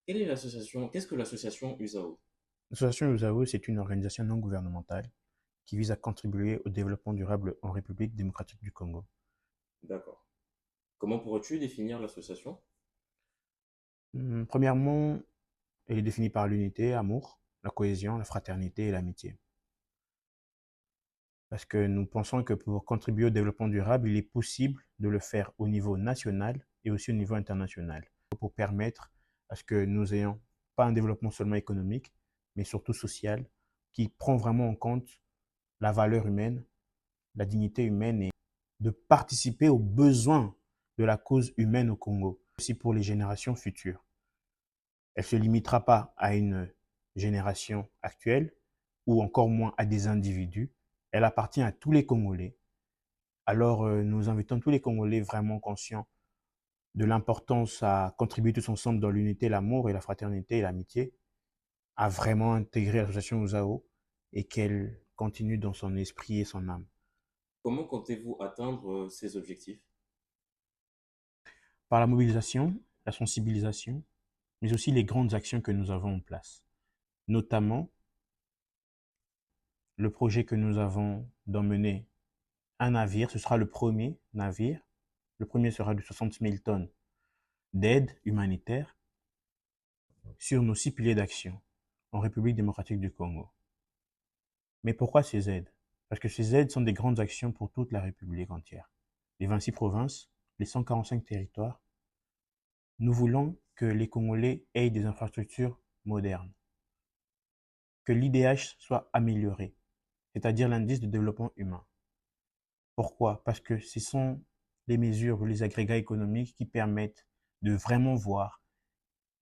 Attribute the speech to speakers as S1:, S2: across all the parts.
S1: Qu'est-ce que l'association USAO?
S2: L'association USAO, c'est une organisation non gouvernementale qui vise à contribuer au développement durable en République démocratique du Congo.
S1: D'accord. Comment pourrais-tu définir l'association?
S2: Premièrement, elle est définie par l'unité, l'amour, la cohésion, la fraternité et l'amitié. Parce que nous pensons que pour contribuer au développement durable, il est possible de le faire au niveau national et aussi au niveau international, pour permettre à ce que nous ayons pas un développement seulement économique, mais surtout social, qui prend vraiment en compte la valeur humaine, la dignité humaine et de participer aux besoins de la cause humaine au Congo, aussi pour les générations futures. Elle ne se limitera pas à une génération actuelle ou encore moins à des individus. Elle appartient à tous les Congolais. Alors nous invitons tous les Congolais vraiment conscients de l'importance à contribuer tous ensemble dans l'unité, l'amour et la fraternité et l'amitié, à vraiment intégrer l'association OUSAO et qu'elle continue dans son esprit et son âme.
S1: Comment comptez-vous atteindre ces objectifs?
S2: Par la mobilisation, la sensibilisation, mais aussi les grandes actions que nous avons en place. Notamment, le projet que nous avons d'emmener un navire, ce sera le premier navire, le premier sera de 60 000 tonnes d'aide humanitaire sur nos 6 piliers d'action en République démocratique du Congo. Mais pourquoi ces aides? Parce que ces aides sont des grandes actions pour toute la République entière. Les 26 provinces, les 145 territoires. Nous voulons que les Congolais aient des infrastructures modernes, que l'IDH soit amélioré, c'est-à-dire l'indice de développement humain. Pourquoi? Parce que ce sont les mesures ou les agrégats économiques qui permettent de vraiment voir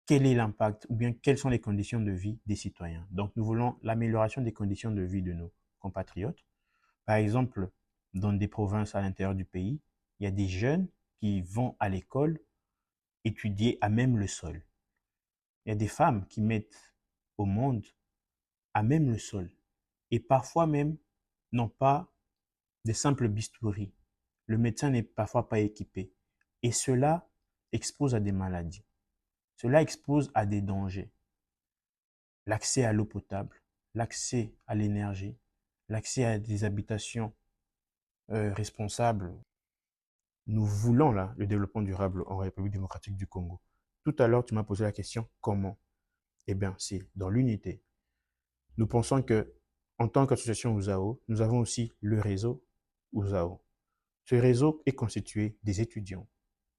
S2: quel est l'impact ou bien quelles sont les conditions de vie des citoyens. Donc nous voulons l'amélioration des conditions de vie de nos compatriotes. Par exemple, dans des provinces à l'intérieur du pays, il y a des jeunes qui vont à l'école étudier à même le sol. Il y a des femmes qui mettent au monde à même le sol. Et parfois même, non pas des simples bistouris. Le médecin n'est parfois pas équipé. Et cela expose à des maladies. Cela expose à des dangers. L'accès à l'eau potable, l'accès à l'énergie, l'accès à des habitations responsables. Nous voulons là le développement durable en République démocratique du Congo. Tout à l'heure, tu m'as posé la question comment? Eh bien, c'est dans l'unité. Nous pensons que, en tant qu'association OUSAO, nous avons aussi le réseau OUSAO. Ce réseau est constitué des étudiants,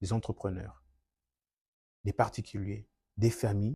S2: des entrepreneurs, des particuliers, des familles